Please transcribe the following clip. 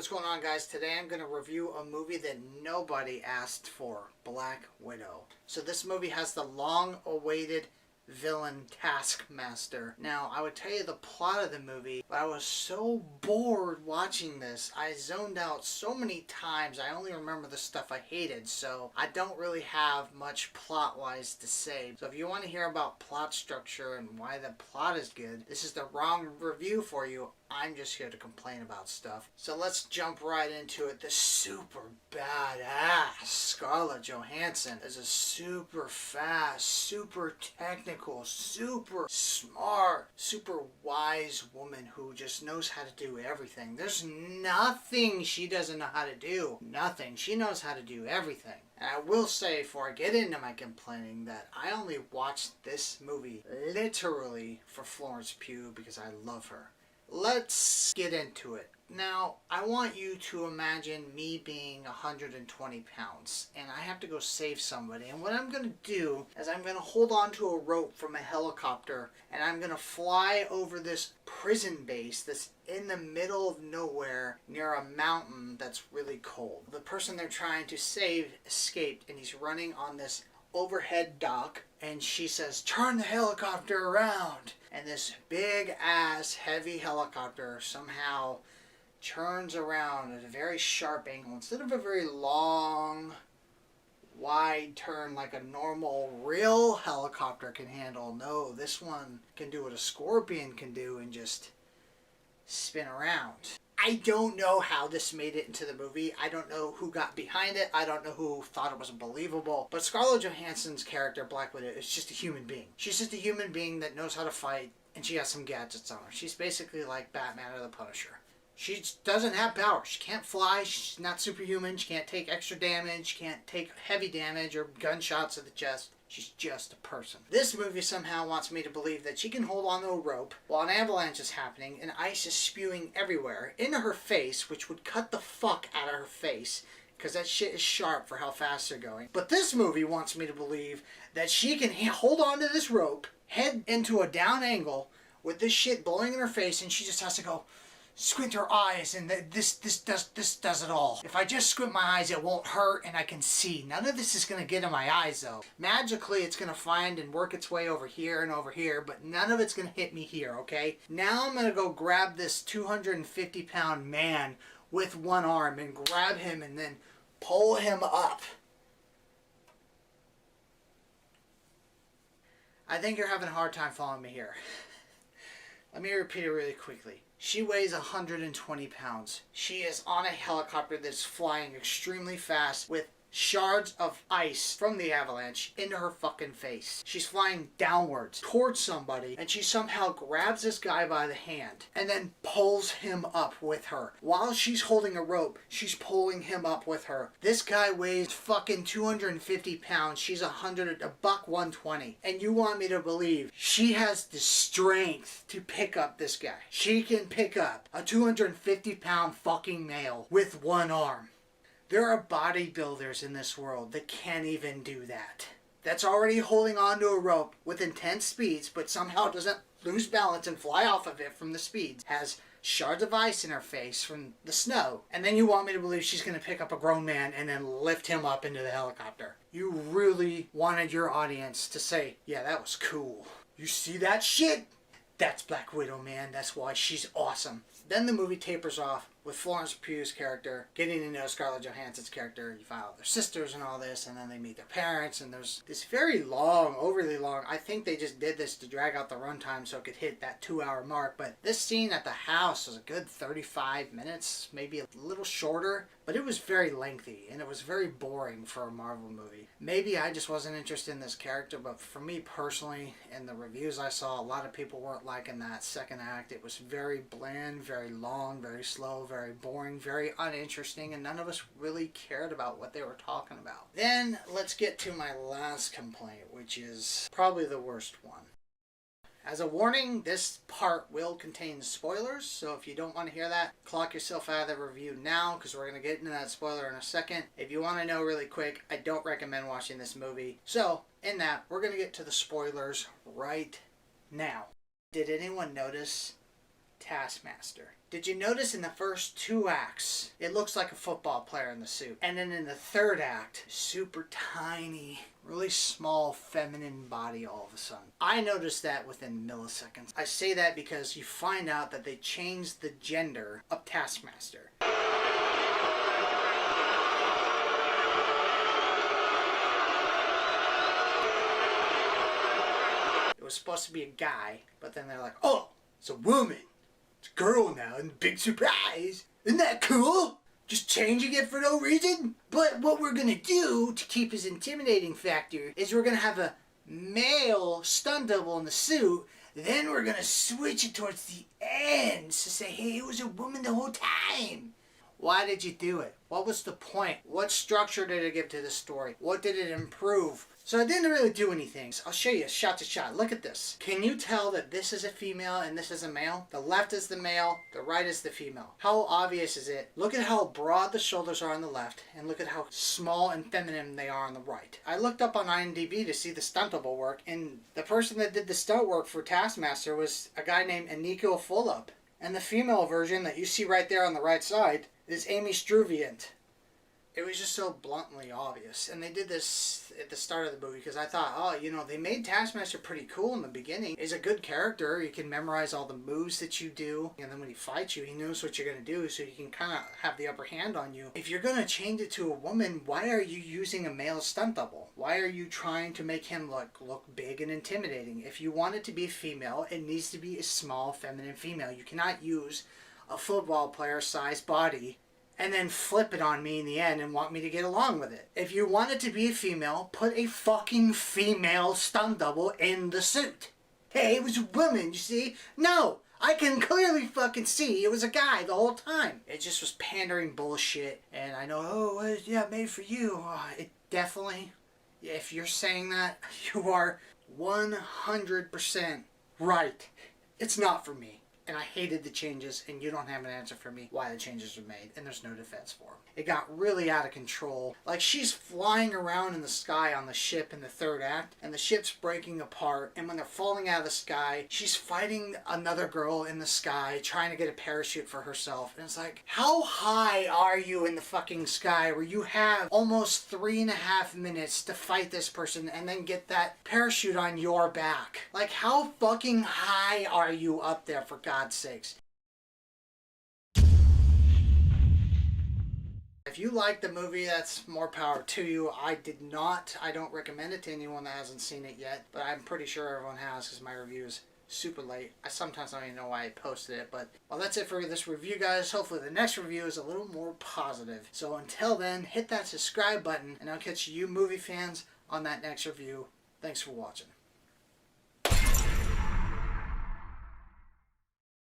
what's going on, guys? Today I'm going to review a movie that nobody asked for, Black Widow. So this movie has the long-awaited villain Taskmaster. Now, I would tell you the plot of the movie, but I was so bored watching this. I zoned out so many times. I only remember the stuff I hated, so I don't really have much plot-wise to say. So if you want to hear about plot structure and why the plot is good, this is the wrong review for you. I'm just here to complain about stuff. So let's jump right into it. The super badass Scarlett Johansson is a super fast, super technical, super smart, super wise woman who just knows how to do everything. There's nothing she doesn't know how to do. Nothing. She knows how to do everything. And I will say, before I get into my complaining, that I only watched this movie literally for Florence Pugh because I love her. Let's get into it. Now, I want you to imagine me being 120 pounds and I have to go save somebody. And what I'm going to do is I'm going to hold on to a rope from a helicopter and I'm going to fly over this prison base that's in the middle of nowhere near a mountain that's really cold. The person they're trying to save escaped and he's running on this overhead dock, and she says, "Turn the helicopter around." And this big ass heavy helicopter somehow turns around at a very sharp angle. Instead of a very long wide turn like a normal real helicopter can handle, no, this one can do what a Scorpion can do and just spin around. I don't know how this made it into the movie. I don't know who got behind it. I don't know who thought it was believable. But Scarlett Johansson's character, Black Widow, is just a human being. She's just a human being that knows how to fight, and she has some gadgets on her. She's basically like Batman or the Punisher. She doesn't have power. She can't fly. She's not superhuman. She can't take extra damage. She can't take heavy damage or gunshots to the chest. She's just a person. This movie somehow wants me to believe that she can hold on to a rope while an avalanche is happening and ice is spewing everywhere into her face, which would cut the fuck out of her face because that shit is sharp for how fast they're going. But this movie wants me to believe that she can hold on to this rope, head into a down angle with this shit blowing in her face, and she just has to go squint her eyes, and this does it all. If I just squint my eyes, it won't hurt and I can see. None of this is going to get in my eyes though. Magically it's going to find and work its way over here, but none of it's going to hit me here, okay? Now I'm going to go grab this 250-pound man with one arm and grab him and then pull him up. I think you're having a hard time following me here. Let me repeat it really quickly. She weighs 120 pounds. She is on a helicopter that's flying extremely fast with shards of ice from the avalanche into her fucking face. She's flying downwards towards somebody, and she somehow grabs this guy by the hand and then pulls him up with her. While she's holding a rope, she's pulling him up with her. This guy weighs fucking 250 pounds. She's buck 120. And you want me to believe she has the strength to pick up this guy. She can pick up a 250-pound fucking male with one arm. There are bodybuilders in this world that can't even do that. That's already holding onto a rope with intense speeds, but somehow doesn't lose balance and fly off of it from the speeds. Has shards of ice in her face from the snow. And then you want me to believe she's going to pick up a grown man and then lift him up into the helicopter. You really wanted your audience to say, yeah, that was cool. You see that shit? That's Black Widow, man. That's why she's awesome. Then the movie tapers off with Florence Pugh's character getting to know Scarlett Johansson's character. You find out their sisters and all this, and then they meet their parents, and there's this very long, overly long, I think they just did this to drag out the runtime so it could hit that 2-hour mark, but this scene at the house was a good 35 minutes, maybe a little shorter, but it was very lengthy, and it was very boring for a Marvel movie. Maybe I just wasn't interested in this character, but for me personally, in the reviews I saw, a lot of people weren't liking that second act. It was very bland, very long, very slow, very boring, very uninteresting, and none of us really cared about what they were talking about. Then let's get to my last complaint, which is probably the worst one. As a warning, this part will contain spoilers, so if you don't want to hear that, clock yourself out of the review now, because we're going to get into that spoiler in a second. If you want to know really quick, I don't recommend watching this movie. So, in that, we're going to get to the spoilers right now. Did anyone notice Taskmaster? Did you notice in the first 2 acts, it looks like a football player in the suit? And then in the 3rd act, super tiny, really small feminine body all of a sudden. I noticed that within milliseconds. I say that because you find out that they changed the gender of Taskmaster. It was supposed to be a guy, but then they're like, oh, it's a woman. It's a girl now, and big surprise. Isn't that cool? Just changing it for no reason? But what we're gonna do to keep his intimidating factor is we're gonna have a male stunt double in the suit, then we're gonna switch it towards the end to say, hey, it was a woman the whole time. Why did you do it? What was the point? What structure did it give to the story? What did it improve? So it didn't really do anything. So I'll show you shot to shot. Look at this. Can you tell that this is a female and this is a male? The left is the male, the right is the female. How obvious is it? Look at how broad the shoulders are on the left, and look at how small and feminine they are on the right. I looked up on IMDb to see the stunt double work, and the person that did the stunt work for Taskmaster was a guy named Eniko Fulop. And the female version that you see right there on the right side is Amy Struviant. It was just so bluntly obvious. And they did this at the start of the movie because I thought, oh, you know, they made Taskmaster pretty cool in the beginning. He's a good character. You can memorize all the moves that you do. And then when he fights you, he knows what you're going to do, so he can kind of have the upper hand on you. If you're going to change it to a woman, why are you using a male stunt double? Why are you trying to make him look big and intimidating? If you want it to be a female, it needs to be a small, feminine female. You cannot use a football player-sized body and then flip it on me in the end and want me to get along with it. If you want it to be a female, put a fucking female stunt double in the suit. Hey, it was a woman, you see? No, I can clearly fucking see it was a guy the whole time. It just was pandering bullshit, and I know, oh, yeah, made for you. It definitely, if you're saying that, you are 100% right. It's not for me. And I hated the changes, and you don't have an answer for me why the changes were made, and there's no defense for them. It got really out of control. Like, she's flying around in the sky on the ship in the 3rd act, and the ship's breaking apart, and when they're falling out of the sky, she's fighting another girl in the sky, trying to get a parachute for herself. And it's like, how high are you in the fucking sky where you have almost 3.5 minutes to fight this person and then get that parachute on your back? Like, how fucking high are you up there, for God's sakes? If you like the movie, that's more power to you. I did not. I don't recommend it to anyone that hasn't seen it yet, but I'm pretty sure everyone has because my review is super late. I sometimes don't even know why I posted it, but well, that's it for this review, guys. Hopefully the next review is a little more positive. So until then, hit that subscribe button, and I'll catch you movie fans on that next review. Thanks for watching.